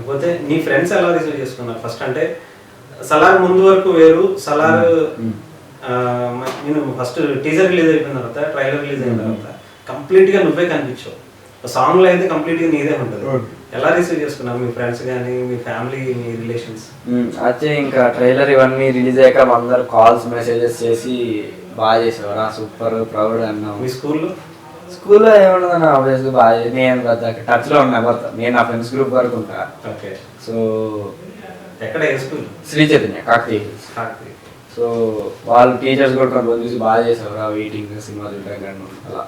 ఇకపోతే నీ ఫ్రెండ్స్ ఎలా రిసీవ్ చేసుకున్నారు ఫస్ట్? అంటే సలార్ ముందు వరకు వేరు, సలార్ నేను ఫస్ట్ టీజర్ రిలీజ్ అయిపోయిన తర్వాత, ట్రైలర్ రిలీజ్ అయిన తర్వాత కంప్లీట్గా నువ్వే కనిపించావు. సాంగ్లో అయితే కంప్లీట్గా నీదే ఉంటుంది. ఎలా రిసీవ్ చేసుకున్నావు మీ ఫ్రెండ్స్ కానీ, మీ ఫ్యామిలీ, మీ రిలేషన్స్? అయితే ఇంకా ట్రైలర్ ఇవన్నీ రిలీజ్ అయ్యాక అందరు కాల్స్ మెసేజెస్ చేసి బాగా చేసేవారు, సూపర్ ప్రౌడ్ అన్నావు. మీ స్కూల్లో ఏమన్నా ఆబ్వియస్గా బాగా, నేను టచ్లో ఉన్నా ఎవరితో, నేను నా ఫ్రెండ్స్ గ్రూప్ వరకు ఉంటా. ఓకే. సో ఎక్కడ ఏ స్కూల్? శ్రీ చైతన్య కాకతీయ. సో వాళ్ళు టీచర్స్ కూడా కొంతమంది చూసి బాగా చేసేవారు, ఆ వెయిటింగ్ సినిమా చూడడం అలా.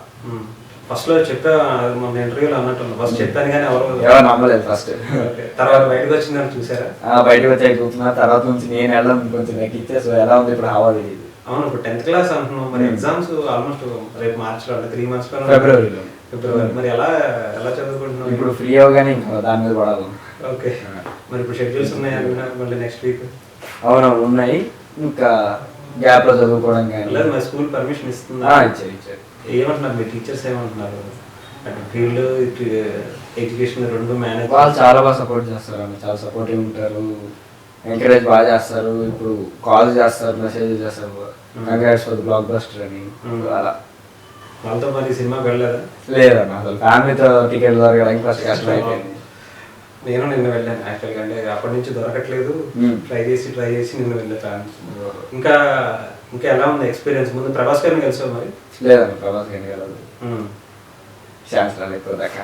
ఫస్ట్ లో చెప్పా మన ఇంటర్వ్యూలో అన్నట్టు, ఫస్ట్ చెప్పాను కానీ ఎవరు నమ్మలేదు ఫస్ట్. తర్వాత బయటకు వచ్చిందని చూసారా? బయటకు వచ్చాక చూస్తున్నా, తర్వాత నుంచి నేను వెళ్ళడం కొంచెం నెక్కిచ్చే. సో ఎలా ఉంది ఇప్పుడు హావా తెలియదు. అవును, ఇప్పుడు 10th క్లాస్ అంటున్నాం, మరి ఎగ్జామ్స్ ఆల్మోస్ట్ రేపు మార్చిలో, అంటే 3 months ఫిబ్రవరిలో. మరి ఎలా చదువుకుంటున్నావు ఇప్పుడు? ఫ్రీ అవగానే ఇంకా దాని మీద పడాలి. ఓకే. మరి ఇప్పుడు షెడ్యూల్స్ ఉన్నాయి మళ్ళీ నెక్స్ట్ వీక్? అవునవును ఉన్నాయి, ఇంకా గ్యాప్ లో చదువుకోవడం కానీ. లేదు, మరి స్కూల్ పర్మిషన్ ఇస్తుందా? ఇచ్చారు. ఏమంటున్నారు మీ టీచర్స్, ఏమంటున్నారు? అంటే ఫీల్డ్ ఎడ్యుకేషన్ రెండు మేనేజ్. వాళ్ళు చాలా బాగా సపోర్ట్ చేస్తారు అన్న, చాలా సపోర్టివ్ ఉంటారు, ఎంకరేజ్ బాగా చేస్తారు. ఇప్పుడు కాల్ చేస్తారు, మెసేజ్ చేస్తారు, కంగ్రాట్స్ ఫర్ బ్లాక్ బస్టర్ అని. అలా వాళ్ళతో మరి సినిమాకి వెళ్ళలేదా? లేదన్న, అసలు ఫ్యామిలీతో టికెట్ దొరకడానికి ఫస్ట్ కష్టం అయిపోయింది. నేను నిన్న వెళ్ళాను యాక్చువల్గా, అంటే అప్పటి నుంచి దొరకట్లేదు, ట్రై చేసి నిన్న వెళ్ళాను. ఇంకా ఎలా ఉంది ఎక్స్పీరియన్స్? ముందు ప్రభాస్ గారిని కలిసావు మరి? లేదన్న, ప్రభాస్ గారిని కలదు, ఛాన్స్ రాలేదు దాకా.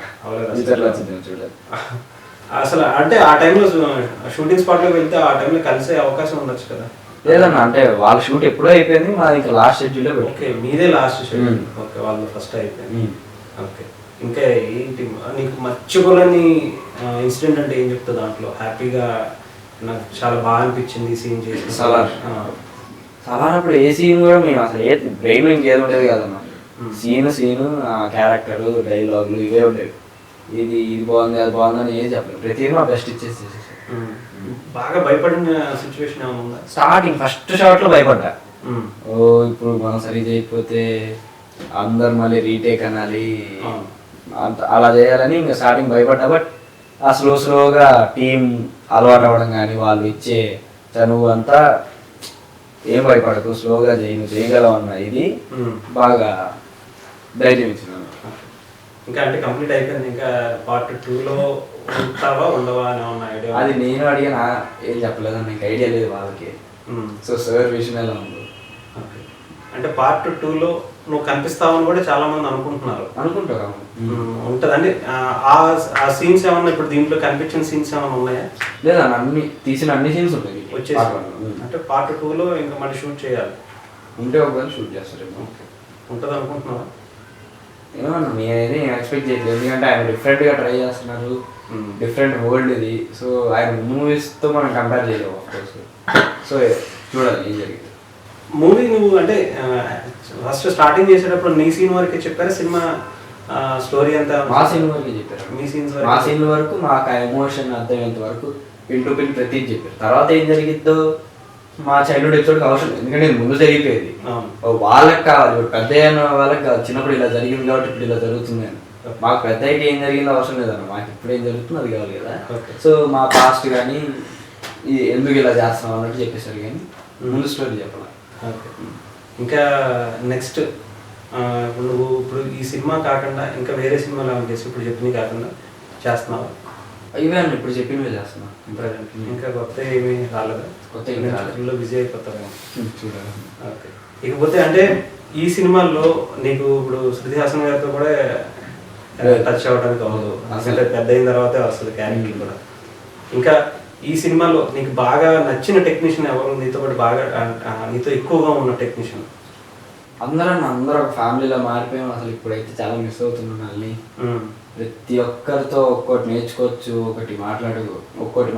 చూడలేదు అసలు. అంటే ఆ టైంలో షూటింగ్ స్పాట్లో వెళ్తే ఆ టైంలో కలిసే అవకాశం ఉండొచ్చు కదా? లేదన్న, అంటే వాళ్ళ షూట్ ఎప్పుడో అయిపోయింది, మాది ఇంకా లాస్ట్ షెడ్యూల్లో. ఓకే, మీదే లాస్ట్ షెడ్యూల్. ఓకే, వాళ్ళది ఫస్ట్ అయిపోయింది. ఓకే. ఇంకా ఏంటి నీకు మర్చిపోలేని ఇన్సిడెంట్ అంటే ఏం చెప్తా దాంట్లో? హ్యాపీగా నాకు చాలా బాగా అనిపించింది ఈ సీన్ చేసి. సలార్ అప్పుడు ఏ సీన్ కూడా మేము అసలు బ్రెయిన్ ఇంకేది ఉండేది కదన్న. సీను క్యారెక్టర్, డైలాగులు ఇవే ఉండేవి. ఇది బాగుంది, అది బాగుందని ఏం చెప్పలేదు, ప్రతిదీ మా బెస్ట్ ఇచ్చేసి. బాగా భయపడిన సిచ్యువేషన్ ఏమైనా ఉందా? స్టార్టింగ్ ఫస్ట్ షాట్ లో భయపడ్డా, ఇప్పుడు మనం సరి చేయకపోతే అందరు మళ్ళీ రీటేక్ అనాలి, అంత అలా చేయాలని ఇంకా స్టార్టింగ్ భయపడ్డా. బట్ ఆ స్లోగా టీం అలవాటు అవ్వడం కానీ, వాళ్ళు ఇచ్చే చనువు అంతా, ఏం భయపడకు, స్లోగా చేయగలవు అన్న ఇది బాగా ధైర్యం ఇచ్చినాను. ఇంకా అంటే కంప్లీట్ అయిపోయింది, ఇంకా పార్ట్ 2లో ఉంటావా ఉండవా అని ఉన్న ఐడియా? అది నేను అడిగినా ఏం చెప్పలేదని నాకు ఐడియా లేదు వాళ్ళకి. సో సార్ విషయం ఎలా ఉంది అంటే పార్ట్ 2లో నువ్వు కనిపిస్తావని కూడా చాలా మంది అనుకుంటారు. ఉంటుందండి ఆ సీన్స్ ఏమన్నా ఇప్పుడు దీంట్లో కనిపించిన సీన్స్ ఏమైనా ఉన్నాయా? లేదా, అన్ని తీసిన అన్ని సీన్స్ ఉంటాయి వచ్చేసి. అంటే పార్ట్ 2లో ఇంకా మళ్ళీ షూట్ చేయాలి ఉంటే ఒకవేళ షూట్ చేస్తారేమో. ఉంటుంది అనుకుంటున్నావా? ఏమన్నా నేనైతే ఎక్స్పెక్ట్ చేయలేదు, ఎందుకంటే ఆయన డిఫరెంట్గా ట్రై చేస్తున్నారు, డిఫరెంట్ వరల్డ్ ఇది. సో ఆయన మూవీస్తో మనం కంపేర్ చేయలేము ఆఫ్కోర్స్. సో చూడాలి ఏం జరిగింది. మూవీ నువ్వు అంటే ఫస్ట్ స్టార్టింగ్ చేసేటప్పుడు నీ సీన్ వరకే చెప్పారా సినిమా స్టోరీ అంతా? మా సీన్ వరకే చెప్పారు. మీ సీన్స్ మా సీన్ వరకు మాకు ఆ ఎమోషన్ అర్థమయ్యేంత వరకు పిన్ టు పిన్ ప్రతి చెప్పారు. తర్వాత ఏం జరిగిద్దో మా చైల్డ్హుడ్ ఎపిసోడ్కి అవసరం లేదు, ఎందుకంటే ముందు జరిగిపోయేది. వాళ్ళకి కావాలి, ఇప్పుడు పెద్ద అయిన వాళ్ళకి కాదు, చిన్నప్పుడు ఇలా జరిగింది కాబట్టి ఇప్పుడు ఇలా జరుగుతుంది అని. మాకు పెద్ద అయితే ఏం జరిగిందో అవసరం లేదన్న, మాకు ఇప్పుడు ఏం జరుగుతుందో అది కావాలి కదా. సో మా పాస్ట్ కానీ ఎందుకు ఇలా చేస్తున్నాం అన్నట్టు చెప్పేసారు, కానీ ముందు స్టోరీ చెప్పాలి. ఇంకా నెక్స్ట్ నువ్వు ఇప్పుడు ఈ సినిమా కాకుండా ఇంకా వేరే సినిమాలు ఏమైనా చేసి ఇప్పుడు చెప్పినవి కాకుండా చేస్తున్నావా? ఇవే అన్న ఇప్పుడు చెప్పినవే చేస్తున్నా. ఇంకా కొత్త ఏమీ రాలేదా? కొత్త బిజీ అయిపోతావేమో చూడాలి. ఓకే. ఇకపోతే అంటే ఈ సినిమాల్లో నీకు ఇప్పుడు శృతి హాసన్ గారితో కూడా టచ్ అవ్వడానికి అవ్వదు, అంటే పెద్ద అయిన తర్వాతే వస్తుంది క్యారెక్టర్ కూడా. ఇంకా ఈ సినిమాలో నీకు బాగా నచ్చిన టెక్నీషియన్ ఎవరు? నీతో పాటు బాగా నీతో ఎక్కువగా ఉన్న టెక్నీషియన్? అందరూ ఒక ఫ్యామిలీలో మారిపోయాం. అసలు ఇప్పుడైతే చాలా మిస్ అవుతున్నాం వాళ్ళని. ప్రతి ఒక్కరితో ఒక్కొక్కటి నేర్చుకోవచ్చు, ఒక్కొక్కటి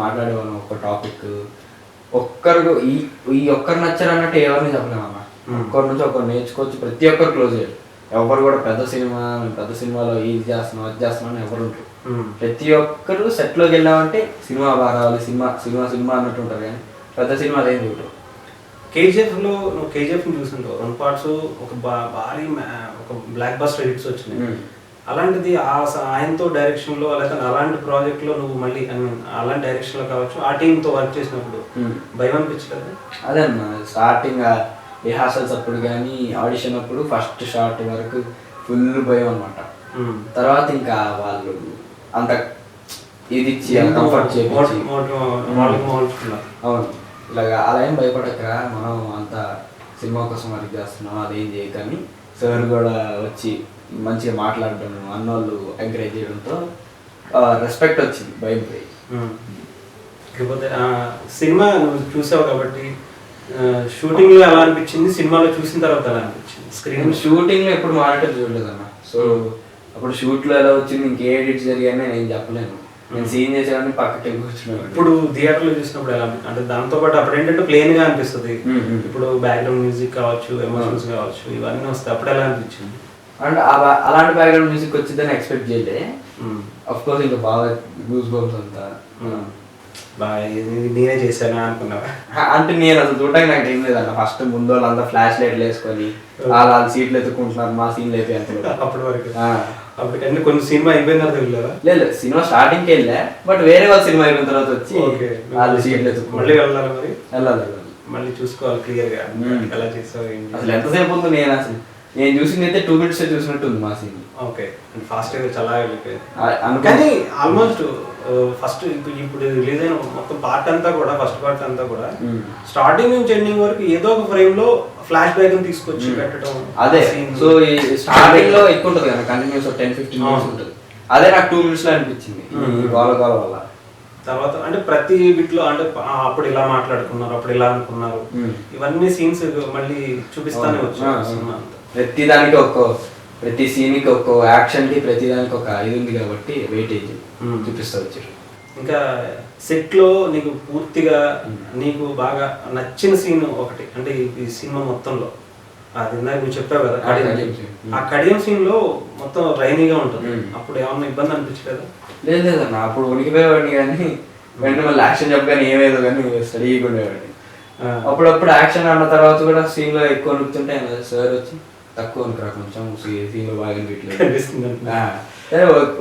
మాట్లాడేవాళ్ళం, ఒక్క టాపిక్. ఒక్కరు ఈ ఒక్కరు నచ్చారు అన్నట్టు ఎవరిని చెప్పలేమమ్మా. ఒక్కరి నుంచి ఒకరు నేర్చుకోవచ్చు, ప్రతి ఒక్కరు క్లోజ్ అయ్యారు. ఎవరు కూడా పెద్ద సినిమాలో ఇది చేస్తున్నాం అది చేస్తున్నాం అని ఎవరు ఉంటారు. ప్రతి ఒక్కరు సెట్లోకి వెళ్ళామంటే సినిమా బాగా రావాలి, సినిమా అన్నట్టు ఉంటారు, కానీ పెద్ద సినిమా అదేం చూడరు. కేజీఎఫ్లో నువ్వు కేజీఎఫ్ని చూసింటావు, 2 parts, ఒక భారీ ఒక బ్లాక్ బస్టర్ హిట్స్ వచ్చినాయి. అలాంటిది ఆయనతో డైరెక్షన్లో లేకపోతే అలాంటి ప్రాజెక్ట్లో నువ్వు మళ్ళీ ఐ మీన్ అలాంటి డైరెక్షన్లో కావచ్చు ఆ టీంతో వర్క్ చేసినప్పుడు భయం అనిపించలేదు? అదే అన్న స్టార్టింగ్ రిహార్సల్స్ అప్పుడు కానీ ఆడిషన్ అప్పుడు ఫస్ట్ షాట్ వరకు ఫుల్ భయం అనమాట. తర్వాత ఇంకా వాళ్ళు అంత ఇది ఇచ్చి కంఫర్ట్ చేయించి అవును ఇలాగా అలా ఏం భయపడకరా మనం అంత సినిమా కోసం వర్క్ చేస్తున్నాం అదేం చేయకని సార్ కూడా వచ్చి మంచిగా మాట్లాడడం అన్నోళ్ళు ఎంకరేజ్ చేయడంతో రెస్పెక్ట్ వచ్చింది భయం పోయి. లేకపోతే సినిమా నువ్వు చూసావు కాబట్టి షూటింగ్లో ఎలా అనిపించింది, సినిమాలో చూసిన తర్వాత ఎలా అనిపించింది? స్క్రీన్ షూటింగ్లో ఎప్పుడు మానిటర్ చూడలేదన్న. సో అప్పుడు షూట్లో ఎలా వచ్చింది ఇంకే ఎడిట్స్ జరిగాయని నేను చెప్పలేను. నేను సీన్ చేసేవాడిని పక్కకి కూర్చున్నాను. ఇప్పుడు థియేటర్లో చూసినప్పుడు ఎలా అంటే దాంతో పాటు అప్పుడు ఏంటంటే ప్లేన్గా అనిపిస్తుంది. ఇప్పుడు బ్యాక్గ్రౌండ్ మ్యూజిక్ కావచ్చు, ఎమోషన్స్ కావచ్చు, ఇవన్నీ వస్తాయి. అప్పుడు ఎలా అనిపించింది? అంటే అలాంటి బ్యాక్గ్రౌండ్ మ్యూజిక్ వచ్చిందని ఎక్స్పెక్ట్ చేయలే. అఫ్ కోర్స్ ఇంకా బాగా గూస్ బంప్స్ అంతా బాగా నేనే చేశాను అనుకున్నావా? అంటే నేను అసలు చూడడానికి నాకు ఏం లేదన్న. ఫస్ట్ ముందు వాళ్ళంతా ఫ్లాష్ లైట్లు వేసుకొని వాళ్ళ సీట్లు ఎత్తుకుంటున్నారు, మా సీన్లు అయిపోయి అప్పటి వరకు. అప్పటికన్నీ కొన్ని సినిమా అయిపోయిన తర్వాత వెళ్ళారా? లేదు సినిమా స్టార్టింగ్కి వెళ్ళా, బట్ వేరే వాళ్ళ సినిమా అయిపోయిన తర్వాత వచ్చి వాళ్ళు సీట్లు ఎత్తుకు మళ్ళీ వెళ్ళాలి. మరి వెళ్ళాలి మళ్ళీ చూసుకోవాలి క్లియర్గా ఎలా చేసావు. అసలు ఎంతసేపు ఉంది నేను చూసింది అయితే 2 minutes చూసినట్టు ఉంది మా సీన్. ఓకే ఫాస్ట్గా చాలా వెళ్ళిపోయింది. కానీ ఆల్మోస్ట్ ఫస్ట్ ఇప్పుడు రిలీజ్ అయిన మొత్తం పార్ట్ అంతా కూడా ఫస్ట్ పార్ట్ అంతా కూడా స్టార్టింగ్ నుంచి ఎండింగ్ వరకు ఏదో ఒక ఫ్రేమ్ లో ఫ్లాష్ బ్యాక్ తీసుకొచ్చి పెట్టడం. అదే సో స్టార్టింగ్ లో ఎక్కువ ఉంటుంది కదా, కంటిన్యూస్ 10-15 minutes ఉంటుంది. అదే నాకు 2 minutes లో అనిపించింది గోల వల్ల. తర్వాత అంటే ప్రతి బిట్లో అంటే అప్పుడు ఇలా మాట్లాడుకున్నారు, అప్పుడు ఇలా అనుకున్నారు, ఇవన్నీ సీన్స్ మళ్ళీ చూపిస్తానే వచ్చారు సినిమా అంతా. ప్రతి సీన్కి ఒక్కో యాక్షన్ కి ప్రతి దానికి ఒక ఇది ఉంది కాబట్టి వెయిటేజ్ చూపిస్తూ వచ్చారు. ఇంకా సెట్ లో నీకు పూర్తిగా నీకు బాగా నచ్చిన సీన్ ఒకటి అంటే ఈ సినిమా మొత్తంలో అది ఇందాక నువ్వు చెప్పావు కదా ఆ కడియం సీన్ లో మొత్తం రైనీగా ఉంటుంది. అప్పుడు ఏమన్నా ఇబ్బంది అనిపించలేదా? లేదన్న అప్పుడు ఉనికిపోయేవాడిని కానీ వెంటనే మళ్ళీ యాక్షన్ చెప్పగానే ఏమేదో కానీ స్టడీగా ఉండేవాడిని. అప్పుడప్పుడు యాక్షన్ అన్న తర్వాత కూడా సీన్ లో ఎక్కువ నొక్కుతుంటే సార్ వచ్చి తక్కువ అనుకురా కొంచెం సీన్ లో బాగా కనిపిస్తుంది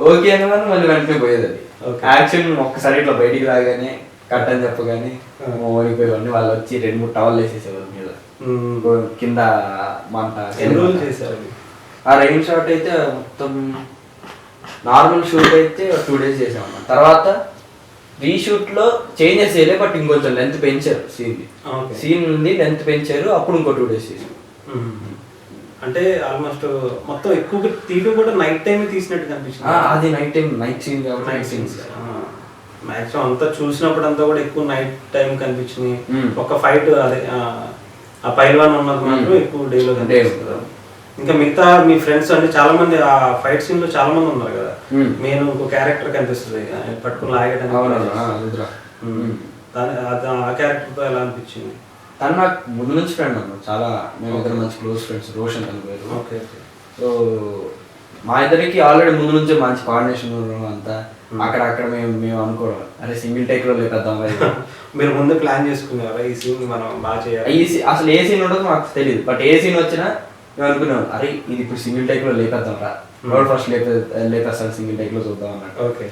ఓకే అని మళ్ళీ వెంటనే పోయేది. అది యాక్షన్ ఒక్కసారి ఇట్లా బయటికి రాగానే కట్ అని చెప్పగానే ఓడిపోయేవాడిని. వాళ్ళు వచ్చి 2-3 టవల్ వేసేసేవాళ్ళు మీద కింద మంట. చేశారు ఆ రైన్ షాట్ అయితే మొత్తం నార్మల్ షూట్ అయితే 2 days చేసామన్న. తర్వాత రీషూట్ లో చేంజెస్ చేయలే, బట్ ఇంకొంచెం లెంత్ పెంచారు సీన్ ఉంది లెంత్ పెంచారు. అప్పుడు ఇంకో 2 days చేసాం. అంటే ఆల్మోస్ట్ మొత్తం ఎక్కువగా తీయడం కూడా నైట్ టైం తీసినట్టు కనిపించింది. అది నైట్ సీన్ కాబట్టి నైట్ సీన్స్ మాక్సిమం అంతా చూసినప్పుడు అంతా కూడా ఎక్కువ నైట్ టైం కనిపించింది. ఒక ఫైట్ అదే ఆ పైల్వాన్ ఉన్నది మాత్రం ఎక్కువ డేలో కనిపిస్తుంది. ఇంకా మిగతా మీ ఫ్రెండ్స్ అంటే చాలా మంది ఆ ఫైట్ సీన్ లో చాలా మంది ఉన్నారు కదా, నేను ఇంకో క్యారెక్టర్ కనిపిస్తుంది పట్టుకుని లాగడానికి. ఆ క్యారెక్టర్ తో ఎలా అనిపించింది? తను నాకు ముందు నుంచి ఫ్రెండ్ అన్న, చాలా మేము ఇద్దరు మంచి క్లోజ్ ఫ్రెండ్స్. రోషన్ తన పేరు. ఓకే సో మా ఇద్దరికి ఆల్రెడీ ముందు నుంచే మంచి కోఆర్డినేషన్ అంతా. అక్కడ మేము అనుకోవడం అరే సింగిల్ టేక్ లో లేపేద్దాం. మీరు ముందు ప్లాన్ చేసుకునేవారా ఈ సీన్ మనం బాగా చేయాలి? అసలు ఏ సీన్ ఉండదు మాకు తెలియదు, బట్ ఏ సీన్ వచ్చినా మేము అనుకున్నాం అరే ఇది ఇప్పుడు సింగిల్ టేక్ లో లేపేద్దాం రా, రోడ్ ఫస్ట్ లేపేస్తాను సింగిల్ టేక్ లో చూద్దాం అన్నట్టు. ఓకే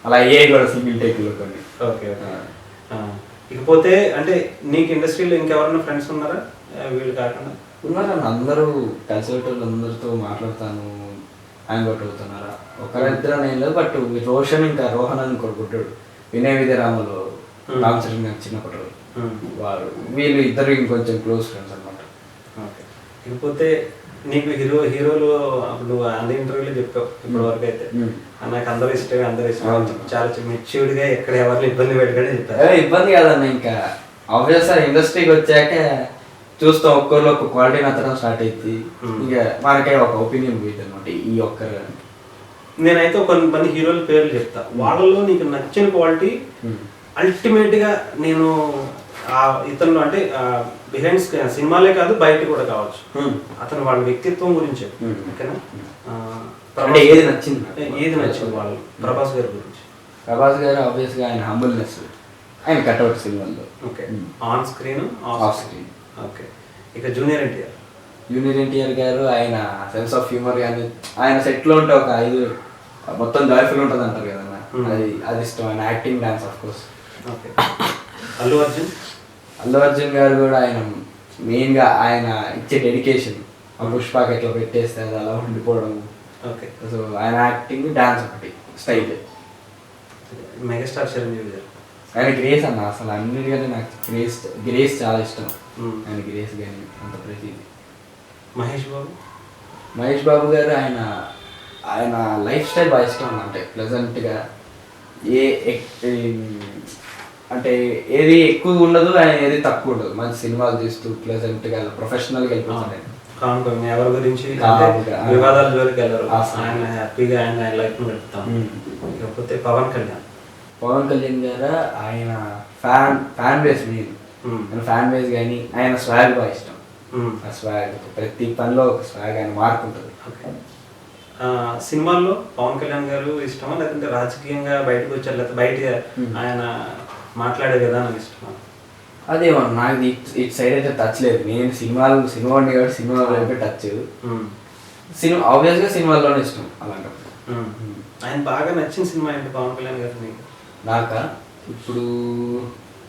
అలా అయ్యే కూడా సింగిల్ టేక్ లో కొన్ని. ఓకే ఇకపోతే అంటే నీకు ఇండస్ట్రీలో ఇంకెవరైనా ఫ్రెండ్స్ ఉన్నారా వీళ్ళు కాకుండా? ఉన్నారన్న, అందరూ కలిసేటోళ్ళు అందరితో మాట్లాడతాను, హ్యాంగ్ అవుట్ అవుతున్నారా. ఒకరిద్దరు నేను లేదు, బట్ రోషన్ ఇంకా రోహన్ అని కొడుకుంటాడు వినయ విద్యరామలో రామచంద్ర గారు చిన్నప్పటి వాడు. వీళ్ళు ఇద్దరు ఇంకొంచెం క్లోజ్ ఫ్రెండ్స్ అనమాట. ఓకే ఇకపోతే నీకు హీరోలు అప్పుడు నువ్వు అన్ని ఇంటర్వ్యూలో చెప్పావు ఇప్పటి వరకు అయితే నాకు అందరూ ఇష్టం చాలా మెచ్యూర్డ్ గా ఎక్కడ ఎవరిని ఇబ్బంది పెట్టగానే చెప్పారు. ఇబ్బంది కాదన్న, ఇంకా ఆబ్వియస్ ఇండస్ట్రీకి వచ్చాక చూస్తాం ఒక్కరిలో ఒక క్వాలిటీ నచ్చడం స్టార్ట్ అయింది. ఇంకా మనకే ఒక ఒపీనియన్ పోయింది అనమాట ఈ ఒక్కరు. నేనైతే కొంతమంది హీరోల పేర్లు చెప్తా, వాళ్ళలో నీకు నచ్చిన క్వాలిటీ అల్టిమేట్ గా నేను ఇతను అంటే బిహైండ్ సినిమాలే కాదు బయట కూడా కావచ్చు, అతను వాళ్ళ వ్యక్తిత్వం గురించి. ఓకేనా ఏది నచ్చింది వాళ్ళు? ప్రభాస్ గారి గురించి. ప్రభాస్ గారు ఆబ్వియస్ గా ఆయన హంబుల్నెస్, ఆయన కట్అవుట్ సినిమాల్లో. Okay on screen off screen. Okay ఇక జూనియర్ ఎన్టీఆర్ జూనియర్ ఎన్టీఆర్ గారు ఆయన సెన్స్ ఆఫ్ హ్యూమర్ కానీ ఆయన సెట్లో ఉంటే ఒక 5 మొత్తం జాయ్ఫుల్ ఉంటుంది అంటారు కదన్న, అది ఇష్టం. ఆయన acting, dance of course. Okay. Allu Arjun గారు కూడా ఆయన మెయిన్గా ఆయన ఇచ్చే డెడికేషన్, ఆ పుష్పకి ఎట్లా పెట్టేస్తే అది అలా ఉండిపోవడం. ఓకే. సో ఆయన యాక్టింగ్, డాన్స్ ఒకటి స్టైల్. మెగాస్టార్ చిరంజీవి గారు, ఆయన గ్రేస్ అన్న, అసలు అన్నిటికంటే నాకు గ్రేస్ చాలా ఇష్టం. ఆయన గ్రేస్ కానీ అంత ప్రతిదీ. మహేష్ బాబు గారు ఆయన లైఫ్ స్టైల్ బాగా ఇష్టం అన్న. అంటే ప్లెజెంట్గా అంటే ఏది ఎక్కువ ఉండదు, ఆయన ఏది తక్కువ ఉండదు. మంచి సినిమాలు తీస్తూ ప్లెజెంట్గా ప్రొఫెషనల్గా వెళ్ళిపోతాను. ఎవరి గురించి వివాదాల జోలికి వెళ్ళరు, ఆయన హ్యాపీగా ఆయన లైఫ్ గడుపుతాం. కాకపోతే పవన్ కళ్యాణ్ గారు ఆయన fan base main. Fan base కానీ ఆయన స్వాగ్ బాగా ఇష్టం. ఆ స్వాగ్ ప్రతి పనిలో ఒక స్వాగ్, ఆయన మార్క్ ఉంటుంది. సినిమాల్లో పవన్ కళ్యాణ్ గారు ఇష్టమా, లేదంటే రాజకీయంగా బయటకు వచ్చారు, లేకపోతే బయట ఆయన మాట్లాడే విధానం ఇష్టమా? అదేమో నాకు ఇటు సైడ్ అయితే టచ్ లేదు. నేను సినిమా ఉండి కాబట్టి సినిమాలో టచ్. సినిమా ఆబ్వియస్గా సినిమాల్లోనే ఇష్టం. అలాంటప్పుడు ఆయన బాగా నచ్చిన సినిమా ఏంటి పవన్ కళ్యాణ్ గారు మీకు? నాకా ఇప్పుడు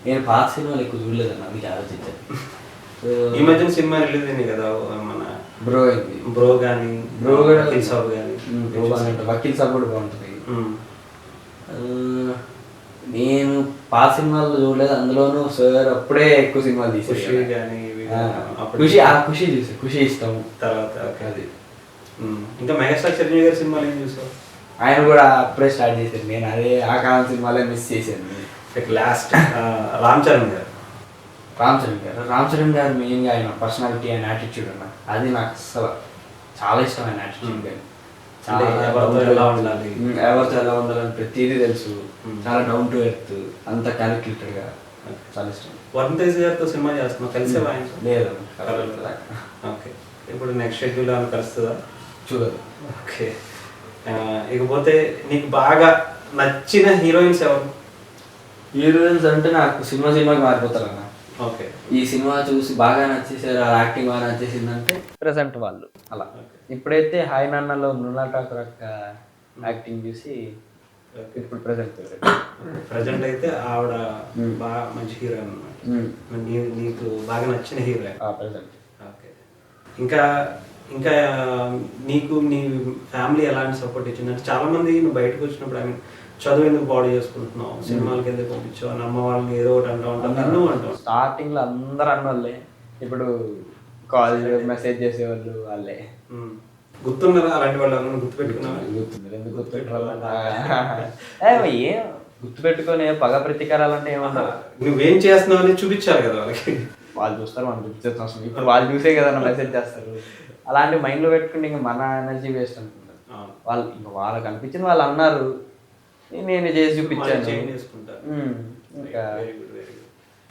నేను పాత సినిమాలు ఎక్కువ చూడలేదన్న, అందుకే ఆలోచించాను. ఈ మధ్యన సినిమా రిలీజ్ అయింది కదా మన బ్రో కానీ, వకీల్ సాబ్ కానీ. వకీల్ సాబ్ కూడా బాగుంటుంది. నేను పాత సినిమాలు చూడలేదు, అందులోనూ సార్ అప్పుడే ఎక్కువ సినిమాలు తీసేది. ఖుషి చూసా, ఖుషి ఇష్టం. తర్వాత అది ఇంకా మెగాస్టార్ చిరంజీవి గారి సినిమాలు ఏం చూసావు? ఆయన కూడా అప్పుడే స్టార్ట్ చేశారు. నేను అదే ఆ కాలం సినిమాలే మిస్ చేశాను. లాస్ట్ రామ్ చరణ్ గారు మెయిన్గా ఆయన పర్సనాలిటీ, ఆయన యాటిట్యూడ్ అన్న, అది నాకు అసలు చాలా ఇష్టం. ఆయన యాటిట్యూడ్ కానీ ఎవరితో ఎలా ఉండాలని ప్రతిదీ తెలుసు. చాలా డౌన్ టు ఎర్త్, అంత క్యాలిక్యులేటెడ్గా, చాలా ఇష్టం. వరుణ్ తేజ్ గారితో సినిమా చేస్తున్నావు, కలిసే ఆయన? లేదు. ఓకే. ఇప్పుడు నెక్స్ట్ షెడ్యూల్ అని కలుస్తుందా? చూడదు. ఓకే. ఇకపోతే నీకు బాగా నచ్చిన హీరోయిన్స్ ఎవరు? హీరోయిన్స్ అంటే నాకు సినిమాకి మారిపోతారు అన్న. ఓకే. ఈ సినిమా చూసి బాగా నచ్చేసారు, ఆ యాక్టింగ్ బాగా నచ్చేసిందంటే ప్రెసెంట్ వాళ్ళు అలా. ఇప్పుడైతే హాయ్ నాన్నలో మృణాల్ ఠాకూర్ యొక్క యాక్టింగ్ చూసి ఇప్పుడు ప్రజెంట్ అయితే ఆవిడ బాగా మంచి హీరోయిన్ అన్నమాట. నీకు బాగా నచ్చిన హీరోయిన్ ప్రెసెంట్. ఓకే. ఇంకా ఇంకా నీకు నీ ఫ్యామిలీ ఎలాంటి సపోర్ట్ ఇచ్చిందంటే, చాలా మంది నువ్వు బయటకు వచ్చినప్పుడు ఐ మీన్ చదువు ఎందుకు బాడీ చేసుకుంటున్నావు, సినిమాలకి ఎందుకు పంపించావు అని అమ్మ వాళ్ళని ఏదో ఒకటి అంటాం. స్టార్టింగ్ లో అందరూ అన్నోళ్ళే, ఇప్పుడు కాల్ మెసేజ్ చేసేవాళ్ళు వాళ్ళే. గుర్తున్నారా అలాంటి వాళ్ళు? గుర్తుపెట్టుకున్నావా? గుర్తున్నారు. ఎందుకు గుర్తుపెట్టుకోవాలి? ఏం గుర్తుపెట్టుకొని పగ ప్రతీకారాలు అంటే ఏమన్నా, నువ్వేం చేస్తున్నావు అని చూపించాలి కదా వాళ్ళకి. వాళ్ళు చూస్తారు, మనం చూపించాల్సిన. ఇప్పుడు వాళ్ళు చూసే కదా మెసేజ్ చేస్తారు. అలాంటి మైండ్లో పెట్టుకుని ఇంకా మన ఎనర్జీ వేస్ట్ అనుకుంటారు వాళ్ళు. ఇంకా వాళ్ళకి అనిపించింది వాళ్ళు అన్నారు, నేను చేసి చూపించాను. ఇంకా